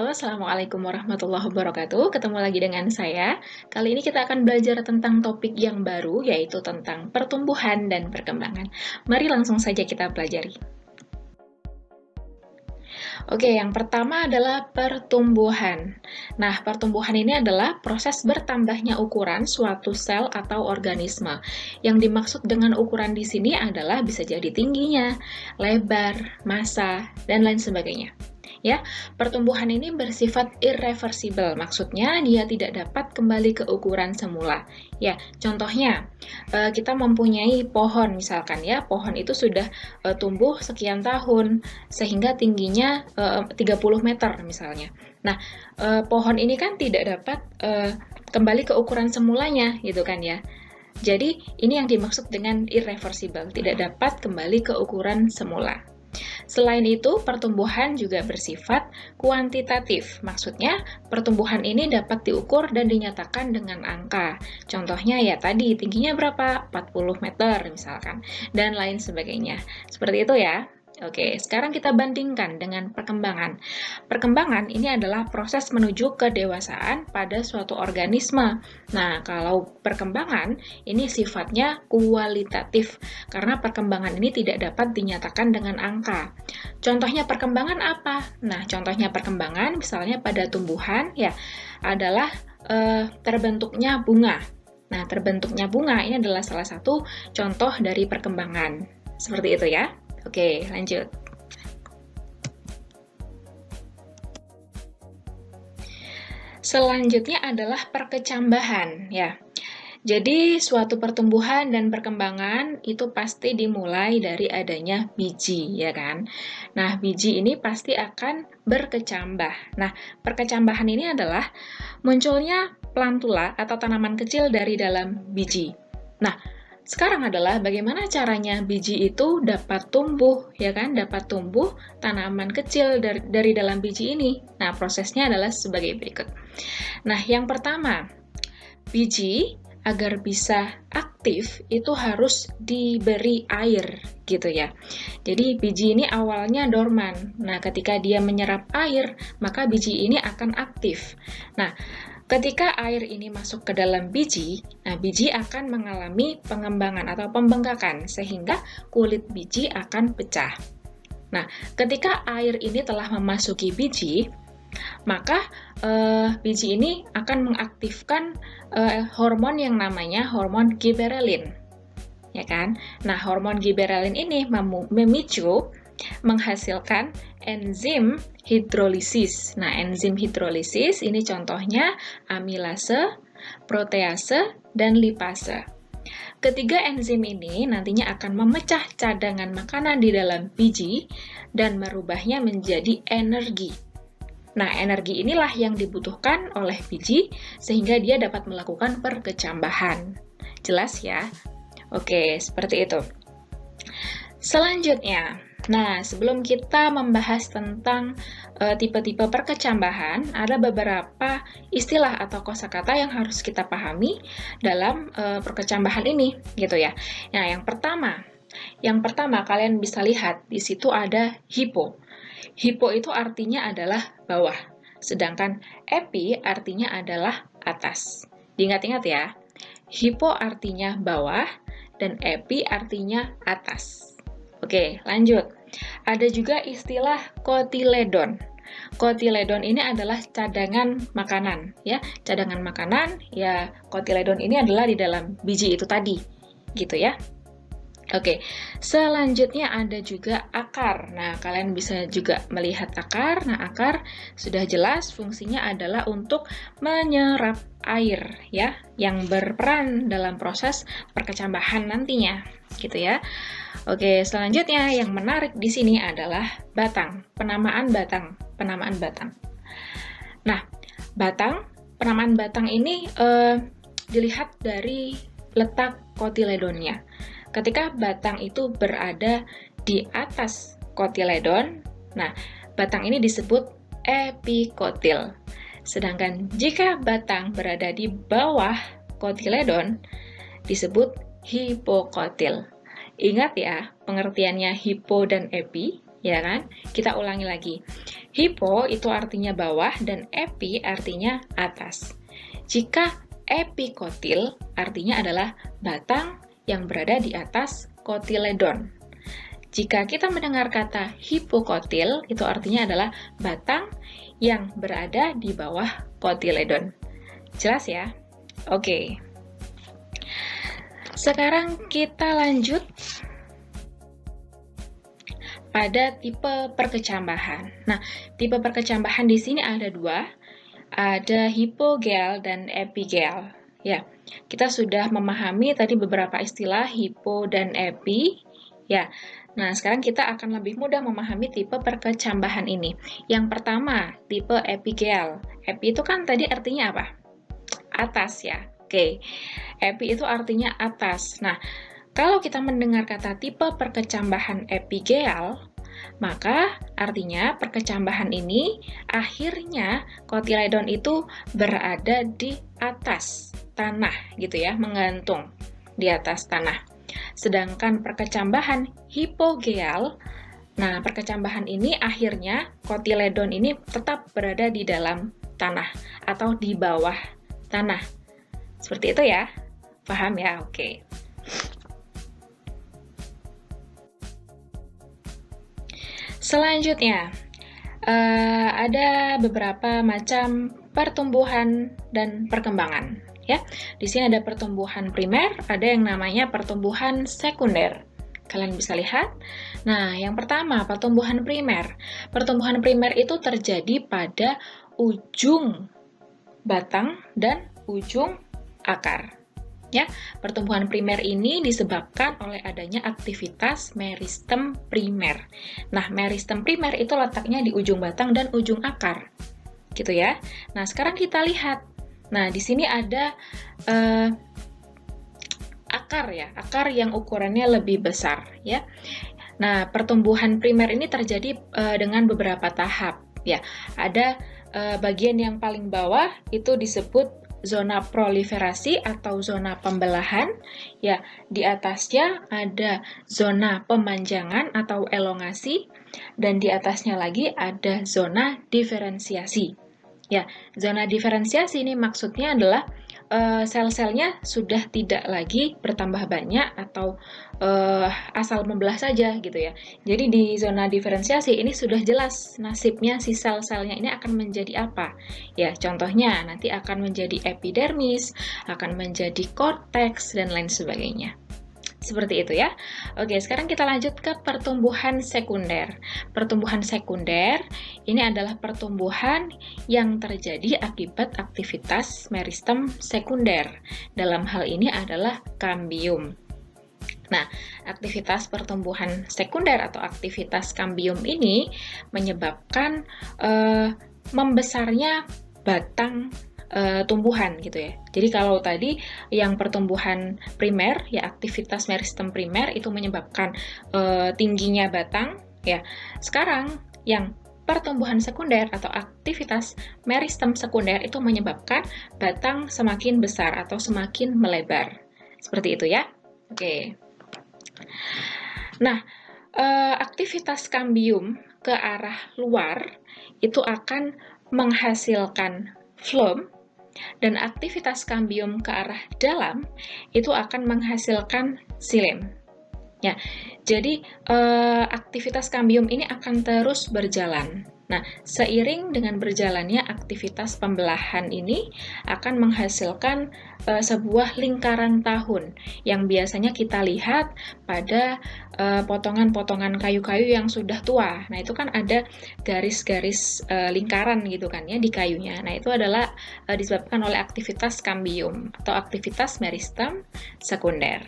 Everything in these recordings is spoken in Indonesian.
Halo, Assalamualaikum warahmatullahi wabarakatuh. Ketemu lagi dengan saya. Kali ini kita akan belajar tentang topik yang baru, yaitu tentang pertumbuhan dan perkembangan. Mari langsung saja kita pelajari. Oke, yang pertama adalah pertumbuhan. Nah, pertumbuhan ini adalah proses bertambahnya ukuran suatu sel atau organisme. Yang dimaksud dengan ukuran di sini adalah bisa jadi tingginya, lebar, massa, dan lain sebagainya. Ya, pertumbuhan ini bersifat irreversibel, maksudnya dia tidak dapat kembali ke ukuran semula. Ya, contohnya kita mempunyai pohon misalkan ya, pohon itu sudah tumbuh sekian tahun sehingga tingginya 30 meter misalnya. Nah, pohon ini kan tidak dapat kembali ke ukuran semulanya gitu kan ya. Jadi, ini yang dimaksud dengan irreversibel, tidak dapat kembali ke ukuran semula. Selain itu, pertumbuhan juga bersifat kuantitatif. Maksudnya, pertumbuhan ini dapat diukur dan dinyatakan dengan angka. Contohnya ya tadi, tingginya berapa? 40 meter misalkan, dan lain sebagainya. Seperti itu ya. Oke, sekarang kita bandingkan dengan perkembangan. Perkembangan ini adalah proses menuju kedewasaan pada suatu organisme. Nah, kalau perkembangan ini sifatnya kualitatif, karena perkembangan ini tidak dapat dinyatakan dengan angka. Contohnya perkembangan apa? Nah, contohnya perkembangan misalnya pada tumbuhan ya adalah terbentuknya bunga. Nah, terbentuknya bunga ini adalah salah satu contoh dari perkembangan. Seperti itu ya. Oke, lanjut. Selanjutnya adalah perkecambahan ya. Jadi, suatu pertumbuhan dan perkembangan itu pasti dimulai dari adanya biji, ya kan? Nah, biji ini pasti akan berkecambah. Nah, perkecambahan ini adalah munculnya plantula atau tanaman kecil dari dalam biji. Nah, sekarang adalah bagaimana caranya biji itu dapat tumbuh, ya kan? Dapat tumbuh tanaman kecil dari dalam biji ini. Nah, prosesnya adalah sebagai berikut. Nah, yang pertama, biji agar bisa aktif itu harus diberi air gitu ya. Jadi biji ini awalnya dorman. Nah, ketika dia menyerap air, maka biji ini akan aktif. Nah, ketika air ini masuk ke dalam biji, nah biji akan mengalami pengembangan atau pembengkakan sehingga kulit biji akan pecah. Nah, ketika air ini telah memasuki biji, maka biji ini akan mengaktifkan hormon yang namanya hormon giberelin, ya kan? Nah, hormon giberelin ini memicu menghasilkan enzim hidrolisis. Nah, enzim hidrolisis ini contohnya amilase, protease, dan lipase. Ketiga enzim ini nantinya akan memecah cadangan makanan di dalam biji dan merubahnya menjadi energi. Nah, energi inilah yang dibutuhkan oleh biji sehingga dia dapat melakukan perkecambahan. Jelas ya? Oke, seperti itu. Selanjutnya, nah sebelum kita membahas tentang tipe-tipe perkecambahan, ada beberapa istilah atau kosakata yang harus kita pahami dalam perkecambahan ini, gitu ya. Nah, yang pertama kalian bisa lihat di situ ada hipo. Hipo itu artinya adalah bawah, sedangkan epi artinya adalah atas. Diingat-ingat ya, hipo artinya bawah dan epi artinya atas. Oke, lanjut. Ada juga istilah kotiledon. Kotiledon ini adalah cadangan makanan, ya. Cadangan makanan, ya kotiledon ini adalah di dalam biji itu tadi, gitu ya. Oke, selanjutnya ada juga akar. Nah, kalian bisa juga melihat akar. Nah, akar sudah jelas fungsinya adalah untuk menyerap air, ya, yang berperan dalam proses perkecambahan nantinya, gitu ya. Oke, selanjutnya yang menarik di sini adalah batang, penamaan batang. Nah, penamaan batang ini dilihat dari letak kotiledonnya. Ketika batang itu berada di atas kotiledon, nah, batang ini disebut epikotil. Sedangkan jika batang berada di bawah kotiledon, disebut hipokotil. Ingat ya, pengertiannya hipo dan epi. ya kan? Kita ulangi lagi. Hipo itu artinya bawah dan epi artinya atas. Jika epikotil artinya adalah batang yang berada di atas kotiledon. Jika kita mendengar kata hipokotil, itu artinya adalah batang yang berada di bawah kotiledon. Jelas ya? Oke. Sekarang kita lanjut pada tipe perkecambahan. Nah, tipe perkecambahan di sini ada dua, ada hipogel dan epigel. Ya, kita sudah memahami tadi beberapa istilah hipo dan epi. Ya, nah sekarang kita akan lebih mudah memahami tipe perkecambahan ini. Yang pertama, tipe epigel. Epi itu kan tadi artinya apa? Atas ya. Oke, epi itu artinya atas. Nah, kalau kita mendengar kata tipe perkecambahan epigel, maka artinya perkecambahan ini akhirnya kotiledon itu berada di atas tanah gitu ya, menggantung di atas tanah. Sedangkan perkecambahan hipogel, nah perkecambahan ini akhirnya kotiledon ini tetap berada di dalam tanah atau di bawah tanah. Seperti itu ya? Paham ya? Oke. Selanjutnya, ada beberapa macam pertumbuhan dan perkembangan. Ya, di sini ada pertumbuhan primer, ada yang namanya pertumbuhan sekunder. Kalian bisa lihat. Nah, yang pertama, pertumbuhan primer. Pertumbuhan primer itu terjadi pada ujung batang dan ujung akar. Ya, pertumbuhan primer ini disebabkan oleh adanya aktivitas meristem primer. Nah, meristem primer itu letaknya di ujung batang dan ujung akar. Gitu ya. Nah, sekarang kita lihat. Nah, di sini ada akar ya, akar yang ukurannya lebih besar ya. Nah, pertumbuhan primer ini terjadi dengan beberapa tahap ya. Ada bagian yang paling bawah itu disebut zona proliferasi atau zona pembelahan. Ya, di atasnya ada zona pemanjangan atau elongasi dan di atasnya lagi ada zona diferensiasi. Ya, zona diferensiasi ini maksudnya adalah sel-selnya sudah tidak lagi bertambah banyak atau asal membelah saja gitu ya. Jadi di zona diferensiasi ini sudah jelas nasibnya si sel-selnya ini akan menjadi apa. Ya, contohnya nanti akan menjadi epidermis, akan menjadi korteks dan lain sebagainya. Seperti itu ya. Oke, sekarang kita lanjut ke pertumbuhan sekunder. Pertumbuhan sekunder ini adalah pertumbuhan yang terjadi akibat aktivitas meristem sekunder. Dalam hal ini adalah kambium. Nah, aktivitas pertumbuhan sekunder atau aktivitas kambium ini menyebabkan membesarnya batang tumbuhan gitu ya. Jadi kalau tadi yang pertumbuhan primer ya aktivitas meristem primer itu menyebabkan tingginya batang ya. Sekarang yang pertumbuhan sekunder atau aktivitas meristem sekunder itu menyebabkan batang semakin besar atau semakin melebar. Seperti itu ya. Oke. Nah, aktivitas kambium ke arah luar itu akan menghasilkan phloem dan aktivitas kambium ke arah dalam itu akan menghasilkan xilem. Ya, jadi aktivitas kambium ini akan terus berjalan. Nah, seiring dengan berjalannya aktivitas pembelahan ini akan menghasilkan sebuah lingkaran tahun yang biasanya kita lihat pada potongan-potongan kayu-kayu yang sudah tua. Nah, itu kan ada garis-garis lingkaran gitu kan ya di kayunya. Nah, itu adalah disebabkan oleh aktivitas kambium atau aktivitas meristem sekunder.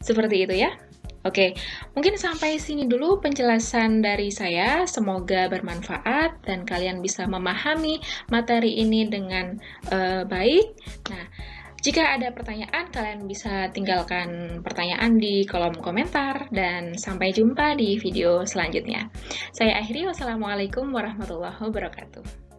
Seperti itu ya. Oke, mungkin sampai sini dulu penjelasan dari saya. Semoga bermanfaat dan kalian bisa memahami materi ini dengan baik. Nah, jika ada pertanyaan, kalian bisa tinggalkan pertanyaan di kolom komentar dan sampai jumpa di video selanjutnya. Saya akhiri, wassalamualaikum warahmatullahi wabarakatuh.